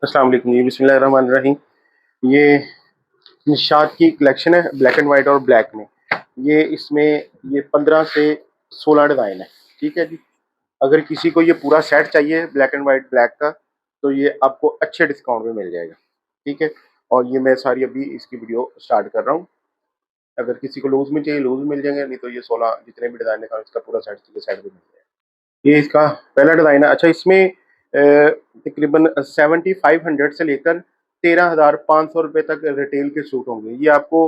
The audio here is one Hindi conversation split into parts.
अस्सलाम वालेकुम जी, बिस्मिल्लाहिर्रहमानिर्रहीम। ये निशात की कलेक्शन है ब्लैक एंड वाइट और ब्लैक में। ये इसमें ये 15 से 16 डिज़ाइन है। ठीक है जी। अगर किसी को ये पूरा सेट चाहिए ब्लैक एंड वाइट ब्लैक का, तो ये आपको अच्छे डिस्काउंट में मिल जाएगा। ठीक है। और ये मैं सारी अभी इसकी वीडियो स्टार्ट कर रहा हूँ। अगर किसी को लूज में चाहिए लूज मिल जाएंगे, नहीं तो ये 16 जितने भी डिज़ाइन है इसका पूरा सेट चाहिए सेट भी मिल जाएगा। ये इसका पहला डिज़ाइन है। अच्छा, इसमें तकरीबन 7500 से लेकर 13,500 रुपये तक रिटेल के सूट होंगे। ये आपको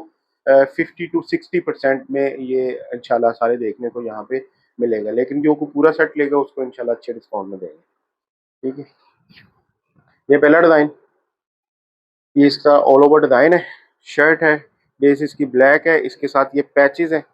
50 to 60% में ये इंशाल्लाह सारे देखने को यहाँ पे मिलेगा, लेकिन जो को पूरा सेट लेगा उसको इंशाल्लाह अच्छे डिस्काउंट में देंगे। ठीक है। ये पहला डिज़ाइन, ये इसका ऑल ओवर डिज़ाइन है, शर्ट है, बेस इसकी ब्लैक है, इसके साथ ये पैचेस हैं।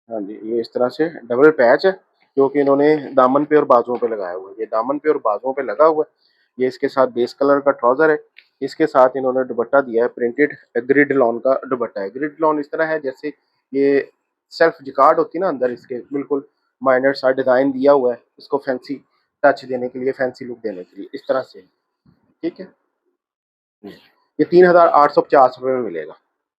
हाँ जी, ये इस तरह से डबल पैच है जो कि इन्होंने दामन पे और बाजुओं पे लगाया हुआ है। ये दामन पे और बाजुओं पे लगा हुआ है। ये इसके साथ बेस कलर का ट्राउजर है। इसके साथ इन्होंने दुपट्टा दिया है, प्रिंटेड ग्रिड लॉन का दुपट्टा है। ग्रिड लॉन इस तरह है जैसे ये सेल्फ जिकार्ड होती है ना, अंदर इसके बिल्कुल माइनर सा डिजाइन दिया हुआ है, इसको फैंसी टच देने के लिए, फैंसी लुक देने के लिए इस तरह से। ठीक है। ये 3,850 रुपये में मिलेगा।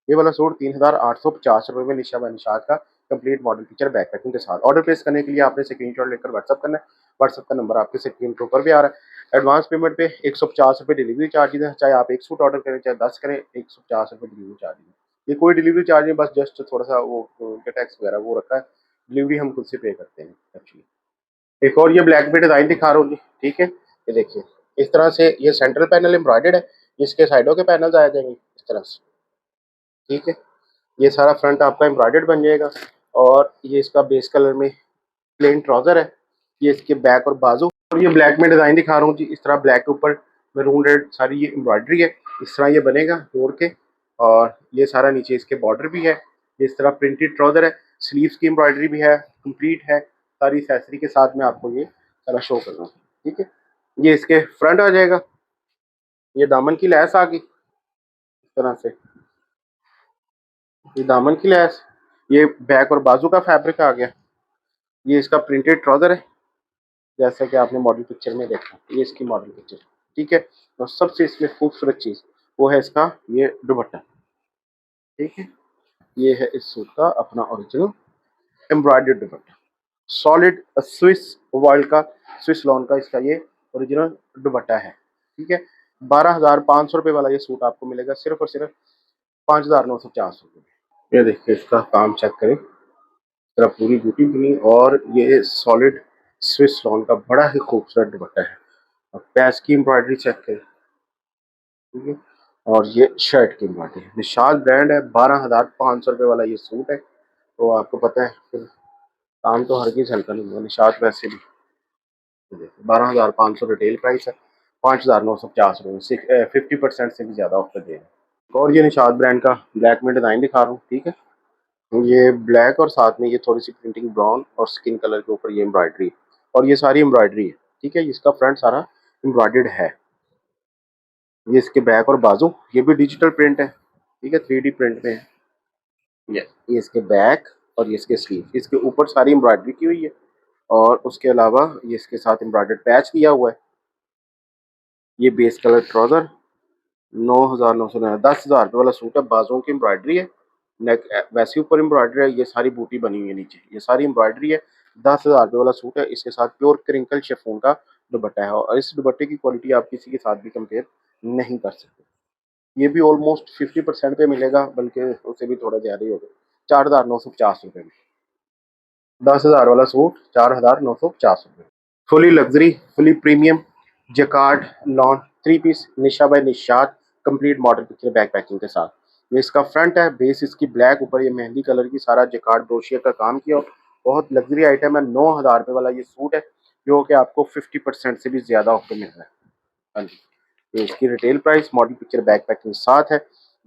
ये वाला सूट 3,850 रुपये में निशा बाय निशात का complete model feature back packing के साथ। ऑर्डर प्लेस करने के लिए आपने स्क्रीनशॉट लेकर व्हाट्सअप करना है। व्हाट्सअप का नंबर आपके स्क्रीन के ऊपर भी आ रहा है। एडवांस पेमेंट पे 150 रुपये डिलीवरी चार्जेज है। चाहे आप एक सूट ऑर्डर करें चाहे 10 करें, 150 रुपये डिलीवरी चार्जेज है। ये कोई डिलीवरी चार्ज नहीं, बस जस्ट थोड़ा सा वो उनका टैक्स वगैरह वो रखा है। डिलीवरी हम खुद से पे करते हैं एक्चुअली। एक और ये ब्लैक पे डिजाइन दिखा रहा हूँ जी। ठीक है। ये देखिए इस तरह से ये सेंट्रल पैनल एम्ब्रॉयडर्ड है, इसके साइडों के पैनल्स आ जाएंगे इस तरह से। ठीक है। ये सारा फ्रंट आपका एम्ब्रॉयडर्ड बन जाएगा और ये इसका बेस कलर में प्लेन ट्राउजर है। ये इसके बैक और बाजू, और ये ब्लैक में डिजाइन दिखा रहा हूँ जी। इस तरह ब्लैक के ऊपर मैरून रेड सारी ये एम्ब्रॉयडरी है। इस तरह ये बनेगा जोड़ के, और ये सारा नीचे इसके बॉर्डर भी है। इस तरह प्रिंटेड ट्राउजर है, स्लीव्स की एम्ब्रॉयडरी भी है, कंप्लीट है सारी एक्सेसरी के साथ। मैं आपको ये सारा शो कर रहा हूँ। ठीक है। ये इसके फ्रंट आ जाएगा, ये दामन की लैस आ गई इस तरह से, ये दामन की लैस, ये बैक और बाजू का फैब्रिक आ गया। ये इसका प्रिंटेड ट्राउजर है जैसा कि आपने मॉडल पिक्चर में देखा। ये इसकी मॉडल पिक्चर। ठीक है। और सबसे इसमें खूबसूरत चीज वो है इसका ये दुपट्टा। ठीक है। ये है इस सूट का अपना ओरिजिनल एम्ब्रॉयडर्ड दुपट्टा, सॉलिड स्विस वर्ल्ड का, स्विस लॉन का इसका ये ओरिजिनल दुपट्टा है। ठीक है। 12,500 रुपये वाला ये सूट आपको मिलेगा सिर्फ और सिर्फ 5,950 रुपये में। ये देखिए इसका काम चेक करें, तरह पूरी बूटी बनी, और ये सॉलिड स्विस लॉन का बड़ा ही खूबसूरत दुपट्टा है। और पैच की एम्ब्रॉयडरी चेक करें। ठीक है। और ये शर्ट की एम्ब्रॉयडरी निशात ब्रांड है। 12,500 रुपये वाला ये सूट है। तो आपको पता है फिर काम तो हर किस हल्का नहीं होगा। निशात वैसे भी 12,500 रिटेल प्राइस है, 5,950 रुपये में 50% से भी ज़्यादा ऑफर दे रहे हैं। और ये निशात ब्रांड का ब्लैक में डिज़ाइन दिखा रहा हूँ। ठीक है। ये ब्लैक और साथ में ये थोड़ी सी प्रिंटिंग ब्राउन और स्किन कलर के ऊपर ये एम्ब्रॉयडरी, और ये सारी एम्ब्रॉयडरी है। ठीक है। इसका फ्रंट सारा एम्ब्रॉयडर्ड है। ये इसके बैक और बाजू, ये भी डिजिटल प्रिंट है। ठीक है। 3D प्रिंट में है। ये इसके बैक और ये इसके स्लीव, इसके ऊपर सारी एम्ब्रॉयडरी की हुई है, और उसके अलावा ये इसके साथ एम्ब्रॉयडर्ड पैच दिया हुआ है। ये बेस कलर ट्राउजर 9,900 10,000 रुपये वाला सूट है। बाजुओं की एम्ब्रॉयडरी है, नेक वैसे ऊपर एम्ब्रॉयडरी है, ये सारी बूटी बनी हुई है नीचे, ये सारी एम्ब्रॉयडरी है। 10,000 रुपये वाला सूट है। इसके साथ प्योर क्रिंकल शिफॉन का दुपट्टा है, और इस दुपट्टे की क्वालिटी आप किसी के साथ भी कंपेयर नहीं कर सकते। ये भी ऑलमोस्ट 50% पे मिलेगा, बल्कि उससे भी थोड़ा ज़्यादा ही होगा। 4,950 रुपये में 10,000 वाला सूट 4,950 रुपये। Fully luxury, fully premium jacquard lawn 3 piece Nisha by Nishat complete model picture back packing के साथ। ये इसका फ्रंट है, बेस इसकी ब्लैक, ऊपर ये मेहंदी कलर की सारा जकार्ड ब्रोशिया का काम किया। बहुत लग्जरी आइटम है। 9,000 रुपये वाला ये सूट है, जो कि आपको 50% से भी ज़्यादा ऑफर मिल रहा है। हाँ जी। ये इसकी retail price model picture back packing साथ है,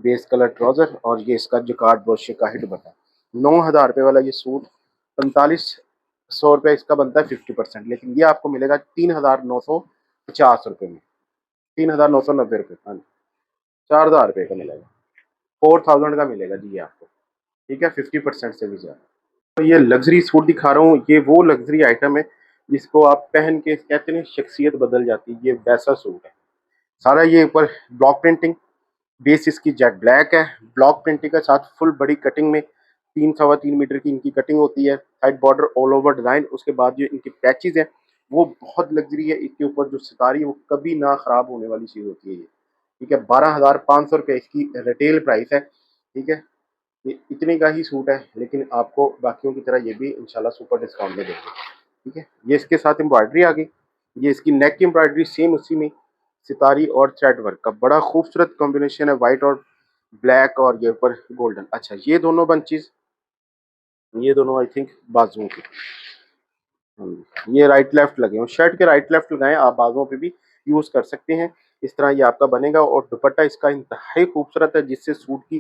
बेस कलर ट्राउजर, और ये इसका जकार्ड ब्रोशिया का ही दुपट्टा। 9,000 रुपये वाला ये सूट 4500 रुपये इसका बनता है 50%, लेकिन ये आपको मिलेगा 3,950 रुपये में, 3,990 रुपये। हाँ जी। 4,000 रुपये का मिलेगा, 4,000 का मिलेगा जी ये आपको। ठीक है। 50% से भी ज़्यादा। तो ये लग्जरी सूट दिखा रहा हूँ, ये वो लग्जरी आइटम है जिसको आप पहन के कहते हैं शख्सियत बदल जाती है। ये वैसा सूट है। सारा ये ऊपर ब्लॉक प्रिंटिंग, बेस इसकी जेट ब्लैक है, ब्लॉक प्रिंटिंग के साथ फुल बड़ी कटिंग में 3 सवा 3 मीटर की इनकी कटिंग होती है, side border all over design. उसके बाद जो इनके पैचेज है वो बहुत लग्जरी है, इसके ऊपर जो सितारी है वो कभी ना खराब होने वाली चीज होती है ये। ठीक है, 12,500 रुपये इसकी रिटेल प्राइस है। ठीक है, ये इतने का ही सूट है, लेकिन आपको बाकियों की तरह ये भी इंशाल्लाह सुपर डिस्काउंट में देंगे। ठीक है, ये इसके साथ एम्ब्रॉयडरी आ गई, ये इसकी नेक की एम्ब्रॉयडरी सेम उसी में सितारी और थ्रेड वर्क का बड़ा खूबसूरत कॉम्बिनेशन है, व्हाइट और ब्लैक और ये ऊपर गोल्डन। अच्छा, ये दोनों बंचेस, ये दोनों आई थिंक बाजुओं के, ये राइट लेफ्ट लगे हो, शर्ट के राइट लेफ्ट लगाएं, आप बाजुओं पे भी यूज कर सकते हैं। इस तरह ये आपका बनेगा और दुपट्टा इसका इंतहाई खूबसूरत है, जिससे सूट की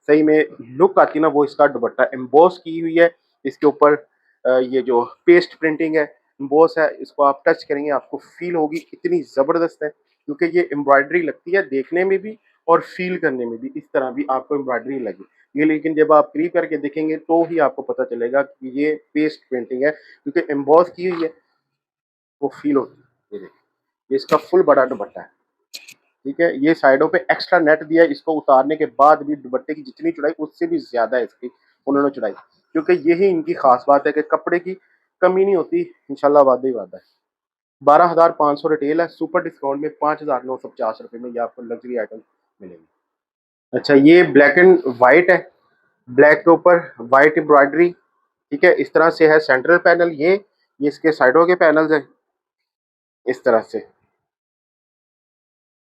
सही में लुक आती है ना, वो इसका दुपट्टा एम्बोस की हुई है। इसके ऊपर ये जो पेस्ट प्रिंटिंग है, एम्बोस है, इसको आप टच करेंगे आपको फील होगी इतनी जबरदस्त है, क्योंकि ये एम्ब्रॉयडरी लगती है देखने में भी और फील करने में भी, इस तरह भी आपको एम्ब्रॉयडरी लगी ये। लेकिन जब आप करीब करके देखेंगे तो ही आपको पता चलेगा कि ये पेस्ट प्रिंटिंग है, क्योंकि एम्बॉस की हुई है, वो फील होती है। ये देखिए, ये इसका फुल बड़ा दुपट्टा है। ठीक है, ये साइडों पे एक्स्ट्रा नेट दिया है, इसको उतारने के बाद भी दुपट्टे की जितनी चौड़ाई उससे भी ज्यादा है इसकी उन्होंने चौड़ाई, क्योंकि यही इनकी खास बात है कि कपड़े की कमी नहीं होती। इंशाल्लाह वादा ही वादा है। 12,500 रिटेल है, सुपर डिस्काउंट में 5,950 रुपये में ये आपको लग्जरी आइटम मिलेंगे। अच्छा, ये ब्लैक एंड व्हाइट है, ब्लैक के ऊपर व्हाइट एम्ब्रॉयडरी। ठीक है, इस तरह से है सेंट्रल पैनल, ये इसके साइडों के पैनल्स हैं इस तरह से।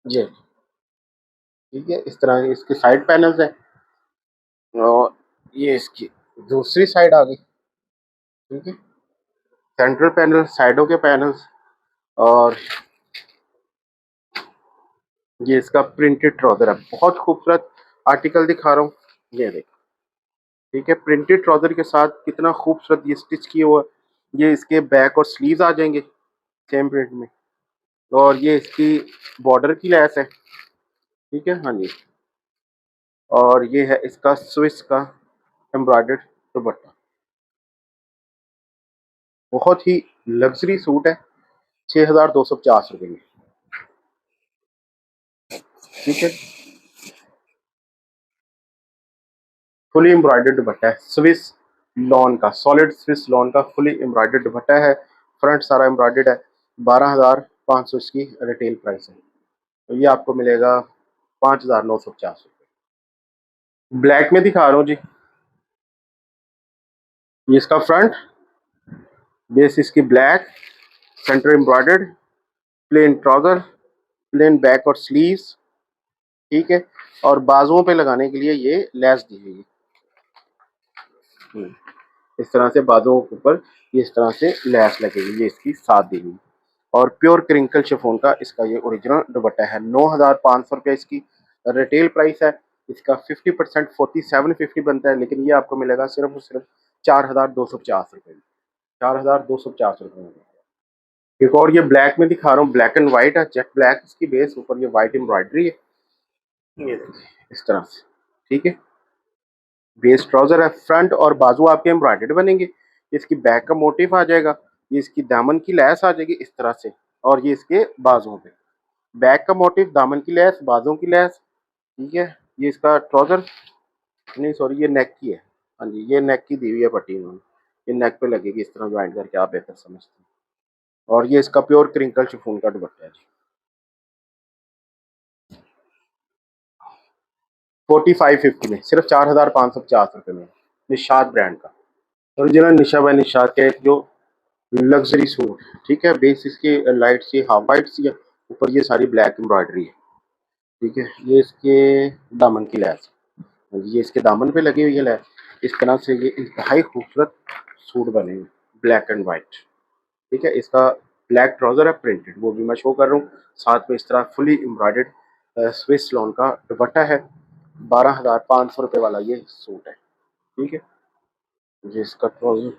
जी, ठीक है, इस तरह इसके साइड पैनल्स हैं और ये इसकी दूसरी साइड आ गई। ठीक है, सेंट्रल पैनल, साइडों के पैनल्स, और ये इसका प्रिंटेड ट्राउजर है, बहुत खूबसूरत आर्टिकल दिखा रहा हूँ, ये देखो। ठीक है, प्रिंटेड ट्राउजर के साथ कितना खूबसूरत ये स्टिच किया हुआ, ये इसके बैक और स्लीव्स आ जाएंगे सेम प्रिंट में, और ये इसकी बॉर्डर की लैस है। ठीक है, हाँ जी, और ये है इसका स्विस का एम्ब्रॉयडर्ड दुपट्टा, बहुत ही लग्जरी सूट है, 6,250 रुपये में। ठीक है, फुली एम्ब्रॉयडर्ड दुपट्टा है, स्विस लॉन का, सॉलिड स्विस लॉन का फुली एम्ब्रॉयडर्ड दुपट्टा है, फ्रंट सारा एम्ब्रॉयडर्ड है। 12,500 इसकी रिटेल प्राइस है, तो ये आपको मिलेगा 5,950 रुपये। ब्लैक में दिखा रहा हूँ जी, ये इसका फ्रंट, बेस इसकी black, centre embroidered, plane trouser, plane back और स्लीव्स। ठीक है, और बाजुओं पे लगाने के लिए ये लैस दी हुई है, इस तरह से बाजुओं के ऊपर ये इस तरह से लैस लगेगी, ये इसकी साथ दी हुई। और प्योर क्रिंकल शिफॉन का इसका ये ओरिजिनल दुपट्टा है, 9,500 रुपये इसकी रिटेल प्राइस है। इसका 50% 4750 बनता है, लेकिन ये आपको मिलेगा सिर्फ और सिर्फ 4,250 रुपये में, 4,250 रुपये में। एक और ये ब्लैक में दिखा रहा हूँ, ब्लैक एंड व्हाइट है, जेट ब्लैक इसकी बेस, ऊपर ये व्हाइट एम्ब्रॉयडरी है, ये देखिए इस तरह से। ठीक है, बेस ट्राउजर है, फ्रंट और बाजू आपके एम्ब्रॉयडर्ड बनेंगे, इसकी बैक का मोटिव आ जाएगा, ये इसकी दामन की लैस आ जाएगी इस तरह से, और ये इसके बाजुओं पे बैक का मोटिव, दामन की लैस, बाजुओं की लैस। ठीक है, ये इसका ट्राउजर, नहीं सॉरी ये नेक की है, हाँ जी ये नेक की दी हुई है पट्टी इन्होंने, ये नेक पे लगेगी इस तरह ज्वाइन करके, आप बेहतर समझते हैं। और ये इसका प्योर क्रिंकल शिफॉन का दुपट्टा है जी, 4550 में, सिर्फ 4,550 रुपये में, निशाद ब्रांड का ओरिजिनल निशा बाय निशाद का एक जो लग्जरी सूट। ठीक है, बेस इसकी लाइट सी हाफ वाइट सी है, ऊपर ये सारी ब्लैक एम्ब्रॉयडरी है। ठीक है, ये इसके दामन की लैस, ये इसके दामन पे लगी हुई है लैस, इस तरह से ये इंतहाई खूबसूरत सूट बनेंगे, ब्लैक एंड वाइट। ठीक है, इसका ब्लैक ट्राउजर है प्रिंटेड, वो भी मैं शो कर रहा हूँ, साथ में इस तरह फुली एम्ब्रॉयडर्ड स्विस लॉन का दुपट्टा है। 12,500 रुपये वाला ये सूट है। ठीक है, ये इसका ट्राउजर,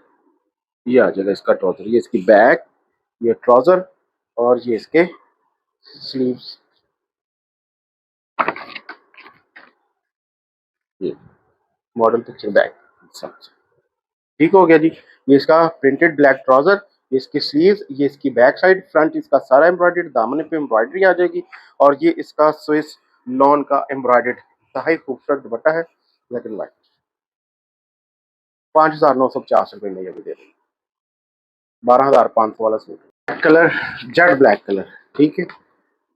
ये आ जाएगा इसका ट्राउजर, ये इसकी बैक, ये ट्राउजर, और ये इसके स्लीव्स, ये मॉडल पिक्चर बैक। ठीक हो गया जी, ये इसका प्रिंटेड ब्लैक ट्राउजर ये इसकी स्लीव्स, ये इसकी बैक साइड, फ्रंट इसका सारा एम्ब्रॉयडर्ड, दामन पे एम्ब्रॉयडरी आ जाएगी और ये इसका स्विस लॉन का एम्ब्रॉयडर्ड इंतहाई खूबसूरत दुपट्टा है ब्लैक एंड व्हाइट। 5,950 रुपये में ये भी दे रही है। 12,500 वाला suit colour, Z black colour, ठीक है।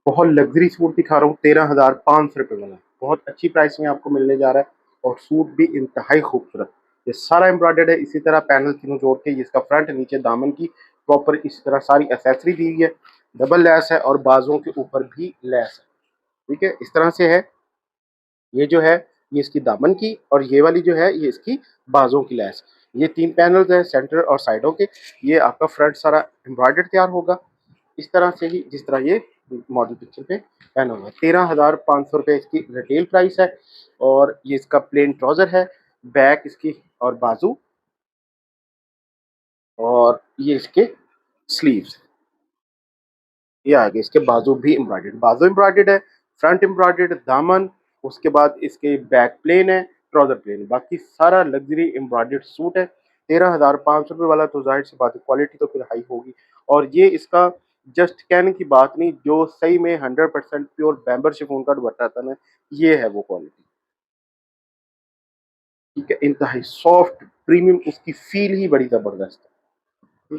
बहुत लग्जरी सूट दिखा रहा हूँ, 13,500 रुपये वाला, बहुत अच्छी प्राइस में आपको मिलने जा रहा है और सूट भी इंतहाई खूबसूरत। ये सारा एम्ब्रॉयडर्ड है, इसी तरह पैनल तीनों जोड़ के, इसका फ्रंट नीचे दामन की प्रॉपर इस तरह सारी एसेसरी दी हुई है, डबल लैस है और बाजुओं के ऊपर भी लैस है, ठीक है। इस तरह से है, ये जो है ये इसकी दामन की और ये वाली जो है ये इसकी बाजुओं की लैस। ये 3 पैनल्स है सेंटर और साइडों के। ये आपका फ्रंट सारा एम्ब्रॉयडर्ड तैयार होगा इस तरह से ही जिस तरह ये मॉडल पिक्चर पे पहना हुआ है। 13,500 रुपये इसकी रिटेल प्राइस है और ये इसका प्लेन ट्राउजर है, बैक इसकी और बाजू और ये इसके स्लीव्स, ये आगे इसके बाजू भी एम्ब्रॉयडर्ड, बाजू एम्ब्रॉयडर्ड है, फ्रंट एम्ब्रॉयडर्ड, दामन, उसके बाद इसके बैक प्लेन है, ट्राउजर प्लेन है, बाकी सारा लग्जरी एम्ब्रॉयडर्ड सूट है। 13,500 रुपये वाला तो जाहिर सी बात है क्वालिटी तो फिर हाई होगी और ये इसका जस्ट कहने की बात नहीं, जो सही में 100% प्योर बैम्बर शिफॉन का दुपट्टा था ना, ये है वो क्वालिटी, ठीक है। इंतहाई सॉफ्ट प्रीमियम, उसकी फील ही बड़ी जबरदस्त है।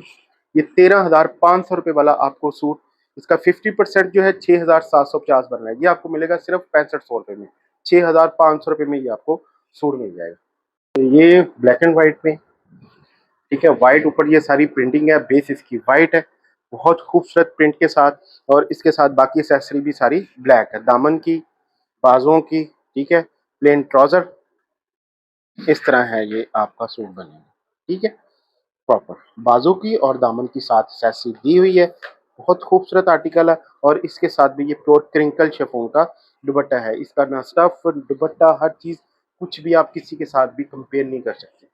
ये 13,500 रुपये वाला आपको सूट, इसका 50% जो है 6,750 बनना है, ये आपको मिलेगा सिर्फ 6500 रुपये में। 6,500 रुपये में ये आपको सूट मिल जाएगा। तो ये ब्लैक एंड व्हाइट में, ठीक है। व्हाइट ऊपर ये सारी प्रिंटिंग है, बेस इसकी व्हाइट है बहुत खूबसूरत प्रिंट के साथ और इसके साथ बाकी एक्सेसरी भी सारी ब्लैक है, दामन की, बाजुओं की, ठीक है। प्लेन ट्राउजर, इस तरह है ये आपका सूट बनेगा, ठीक है। प्रॉपर बाजू की और दामन की साथ एक्सेसरी दी हुई है, बहुत खूबसूरत आर्टिकल है और इसके साथ भी ये प्योर क्रिंकल शिफॉन का दुपट्टा है। इसका ना स्टफ, दुपट्टा, हर चीज, कुछ भी आप किसी के साथ भी कंपेयर नहीं कर सकते।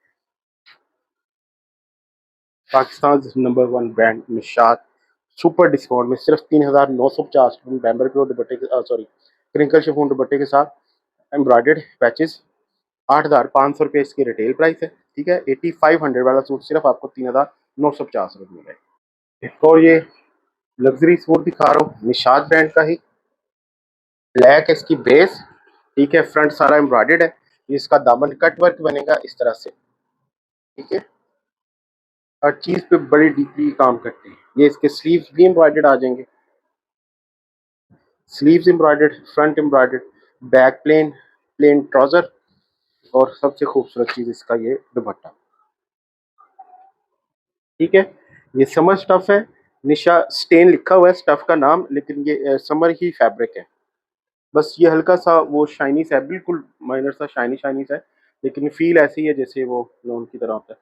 Pakistan number 1 brand Nishat super discount में सिर्फ 3,950 बैम्बर प्योर दुपट्टे के, सॉरी, क्रिंकल शिफॉन दुपट्टे के साथ एम्ब्रॉयडर्ड पैचेस। 8,500 रुपये इसकी रिटेल प्राइस है, ठीक है। 8,500 वाला सूट सिर्फ आपको 3,950 रुपये में मिलेगा। एक और ये लग्जरी सूट दिखा रहा हूँ निशात ब्रांड का ही, ब्लैक है इसकी बेस, ठीक है। फ्रंट सारा एम्ब्रॉयडर्ड है, इसका दामन कट वर्क बनेगा इस तरह से, ठीक है। हर चीज पे बड़ी डीपली काम करते हैं। ये इसके स्लीव्स भी एम्ब्रॉयडर्ड आ जाएंगे, sleeves embroidered, front embroidered, back plane, plane trouser और सबसे खूबसूरत चीज इसका ये दुपट्टा, ठीक है। ये समर स्टफ है, निशा स्टेन लिखा हुआ है स्टफ का नाम, लेकिन ये समर ही फैब्रिक है। बस ये हल्का सा वो शाइनी सा है, बिल्कुल माइनर सा शाइनी शाइनी सा है, लेकिन फील ऐसी है जैसे वो लोन की तरह होता है।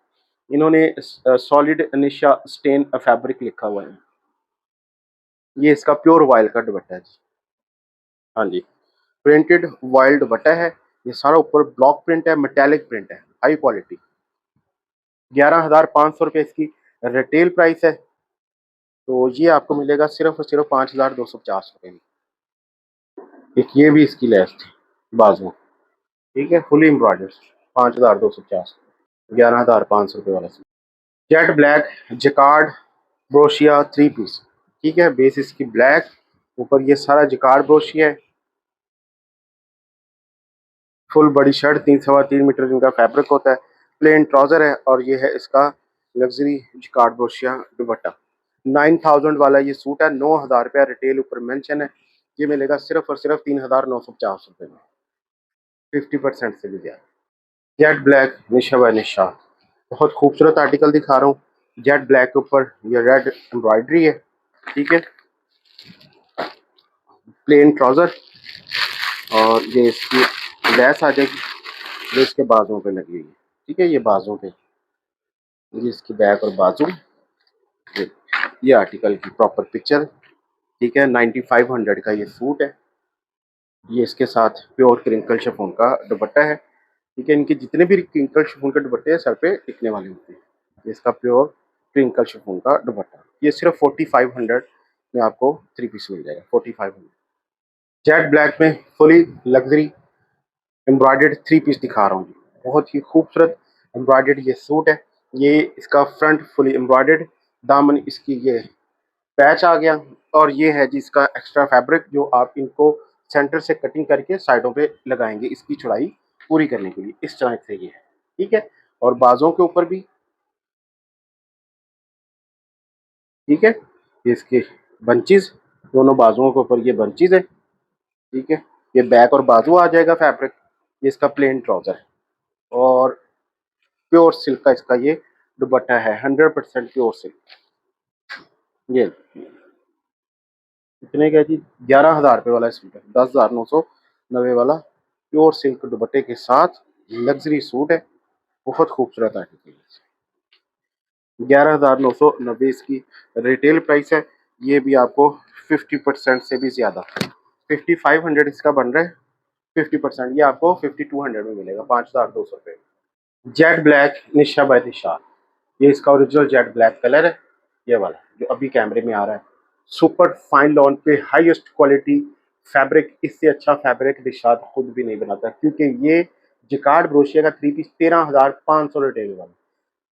इन्होंने सॉलिड निशा स्टेन फैब्रिक लिखा हुआ है। ये इसका प्योर वाइल का दुपट्टा है जी, हाँ जी, प्रिंटेड वाइल्ड दुपट्टा है। ये सारा ऊपर ब्लॉक प्रिंट है, मेटेलिक प्रिंट है, हाई क्वालिटी। 11,500 रुपये इसकी रिटेल प्राइस है, तो ये आपको मिलेगा सिर्फ और सिर्फ 5,250 रुपये में। एक ये भी इसकी लेस थी बाजू, ठीक है, फुली एम्ब्रॉयडर्ड, 5,250, 11,500 रुपये वाला सूट। जेट ब्लैक जकार्ड ब्रोशिया 3 पीस, ठीक है। बेस इसकी ब्लैक, ऊपर ये सारा जकार्ड ब्रोशिया है, फुल बड़ी शर्ट, 3 सवा 3 मीटर जिनका फैब्रिक होता है, प्लेन ट्राउजर है और ये है इसका लग्जरी जकार्ड ब्रोशिया दुपट्टा। 9,000 वाला ये सूट है, 9,000 रुपया रिटेल ऊपर मेंशन है, ये मिलेगा सिर्फ और सिर्फ 3,950 रुपये में, 50% से भी ज्यादा। जेट ब्लैक निशा व निशा, बहुत खूबसूरत आर्टिकल दिखा रहा हूँ। जेट ब्लैक के ऊपर ये रेड एम्ब्रॉयडरी है, ठीक है। प्लेन ट्राउजर और ये इसकी लैस आ जाएगी जो इसके बाजुओं पे लगी हुई है, ठीक है। ये बाजुओं पे, ये इसकी बैक और बाजू, ये आर्टिकल की प्रॉपर पिक्चर, ठीक है। 9,500 का ये सूट है। ये इसके साथ प्योर क्रिंकल शिफॉन का दुपट्टा है, ठीक है। इनके जितने भी क्रिंकल शिफॉन के दुपट्टे हैं सर पे टिकने वाले होते हैं। ये इसका प्योर क्रिंकल शिफॉन का दुपट्टा, ये सिर्फ 4,500 में आपको 3 पीस मिल जाएगा, 4,500। जेट ब्लैक में फुली लग्जरी एम्ब्रॉयडर्ड 3 पीस दिखा रहा हूँ, बहुत ही खूबसूरत एम्ब्रॉयडर्ड ये सूट है। ये इसका फ्रंट फुली एम्ब्रॉयडर्ड, दामन इसकी ये पैच आ गया, और ये है जी इसका एक्स्ट्रा फैब्रिक जो आप इनको सेंटर से कटिंग करके साइडों पे लगाएंगे इसकी चौड़ाई पूरी करने के लिए। इस तरह से ये है, ठीक है। और बाजों के ऊपर भी, ठीक है, ये इसके बंचेस, दोनों बाजुओं के ऊपर ये बंचेस है, ठीक है। ये बैक और बाजू आ जाएगा फैब्रिक। ये इसका प्लेन ट्राउजर है, और प्योर सिल्क का इसका ये दुपट्टा है, 100% प्योर सिल्क। ये इतने का जी 11,000 रुपये वाला सूट है, 10,990 वाला प्योर सिल्क दुपट्टे के साथ लग्जरी सूट है, बहुत खूबसूरत आर्टिकल है। 11,990 इसकी रिटेल प्राइस है। ये भी आपको 50% से भी ज़्यादा, 5,500 इसका बन रहा है, 50% ये आपको 5,200 में मिलेगा, 5,200 रुपये। जेट ब्लैक निशा बाय निशा, ये इसका ओरिजिनल जेट ब्लैक कलर है, ये वाला जो अभी कैमरे में आ रहा है। सुपर फाइन लॉन पे हाईएस्ट क्वालिटी फैब्रिक, इससे अच्छा फैब्रिक निशाद खुद भी नहीं बनाता, क्योंकि ये जिकार्ड ब्रोशिया का 3 पीस 13,500 रिटेल वाला,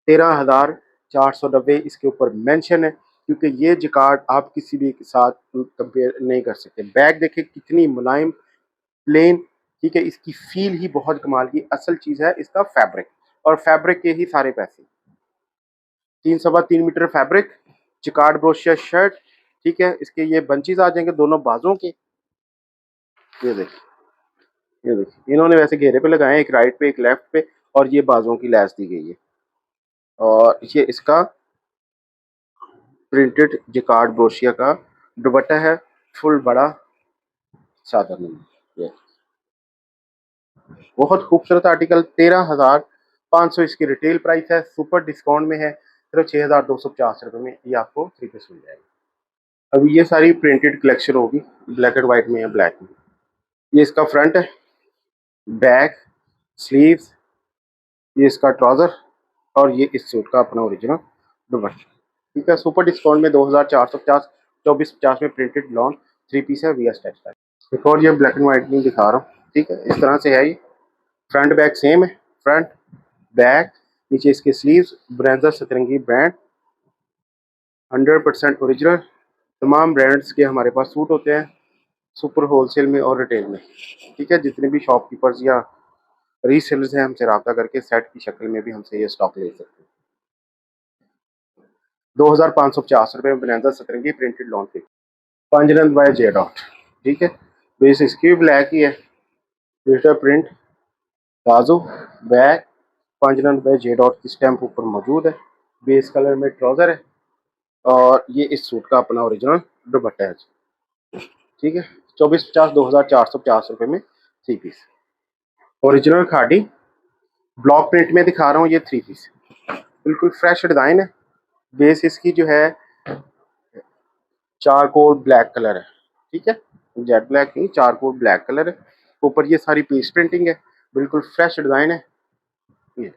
13,490 इसके ऊपर मेंशन है, क्योंकि ये जिकार्ड आप किसी भी के साथ कंपेयर नहीं कर सकते। बैग देखें कितनी मुलायम, प्लेन, ठीक है, इसकी फील ही बहुत कमाल की। असल चीज़ है इसका फैब्रिक, और फैब्रिक के ही सारे पैसे। 3 सवा 3 मीटर फैब्रिक, जिकार्ड ब्रोशिया शर्ट, ठीक है। इसके ये बंचेस आ जाएंगे दोनों बाजों के, ये देखिए, ये देखिए इन्होंने वैसे घेरे पे लगाए हैं, एक राइट पे एक लेफ्ट पे, और ये बाजों की लैस दी गई है। और ये इसका प्रिंटेड जिकार्ड ब्रोशिया का दुपट्टा है, फुल बड़ा चादर में। ये बहुत खूबसूरत आर्टिकल, 13,500 इसकी रिटेल प्राइस है, सुपर डिस्काउंट में है, सिर्फ 6,250 रुपये में ये आपको 3 पीस मिल जाएगा। अभी ये सारी प्रिंटेड कलेक्शन होगी, ब्लैक एंड व्हाइट में या ब्लैक में। ये इसका फ्रंट है, बैक, स्लीव्स, ये इसका ट्राउजर, और ये इस सूट का अपना ओरिजिनल दुपट्टा, ठीक है। सुपर डिस्काउंट में 2,450, 2450 में प्रिंटेड लॉन 3 पीस है वी एस टेक्सटाइल। एक और ये ब्लैक एंड व्हाइट में दिखा रहा हूँ, ठीक है, इस तरह से है ये। फ्रंट बैक सेम है, फ्रंट बैक, नीचे इसके स्लीव्स, ब्रेंजर सतरंगी ब्रांड, 100% ओरिजिनल। तमाम ब्रांड्स के हमारे पास सूट होते हैं, सुपर होलसेल में और रिटेल में, ठीक है। जितने भी शॉपकीपर्स या रीसेलर्स हैं हमसे रब्ता करके सेट की शक्ल में भी हमसे ये स्टॉक ले सकते हैं। 2,550 रुपये में ब्रेंजर सतरंगी प्रिंटेड लॉन पे, पंजनंद बाय जे डॉट, ठीक है। बेस इसकी भी ब्लैक ही है, डिजिटल प्रिंट, बाजू, बैक, पंजनंद बाय जे डॉट की स्टैंप ऊपर मौजूद है, बेस कलर में ट्राउजर है, और ये इस सूट का अपना ओरिजिनल दुपट्टा है, ठीक है। 2450, 2,450 रुपये में 3 piece original khadi block print में दिखा रहा हूँ। ये 3 पीस बिल्कुल फ्रेश डिजाइन है। बेस इसकी जो है चारकोल ब्लैक कलर है, ठीक है, जेट ब्लैक नहीं, चारकोल ब्लैक कलर है। ऊपर ये सारी पीस प्रिंटिंग है, बिल्कुल फ्रेश डिजाइन है। ये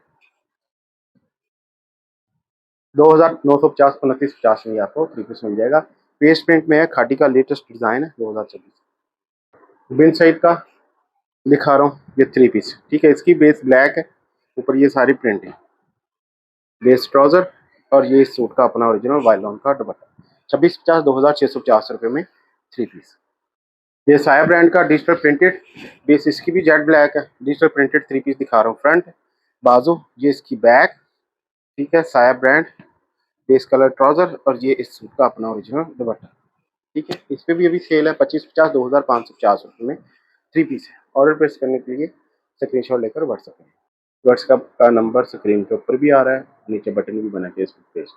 2,950, 2950 में आपको 3 पीस मिल जाएगा। पेस्ट प्रिंट में है, खादी का लेटेस्ट डिजाइन है 2024। बिन साइड का दिखा रहा हूँ, ये 3 पीस, ठीक है। इसकी बेस ब्लैक है, ऊपर ये सारी प्रिंटिंग, बेस ट्राउजर, और ये इस सूट का अपना ओरिजिनल वाइलॉन का दुपट्टा, 2650, 2,650 रुपये में 3 पीस। ये साया ब्रांड का डिजिटल प्रिंटेड, बेस इसकी भी जेट ब्लैक है, डिजिटल प्रिंटेड 3 पीस दिखा रहा हूँ। फ्रंट, बाजू, ये इसकी बैक, ठीक है, साया ब्रांड, बेस कलर ट्राउजर, और ये इस सूट का अपना ओरिजिनल दुपट्टा, ठीक है। इस पर भी अभी सेल है, 2550, 2,550 रुपये में 3 पीस है। ऑर्डर प्लेस करने के लिए स्क्रीनशॉट लेकर व्हाट्सएप करें। व्हाट्सएप का नंबर स्क्रीन के ऊपर भी आ रहा है, नीचे बटन भी बना के फेसबुक पेज।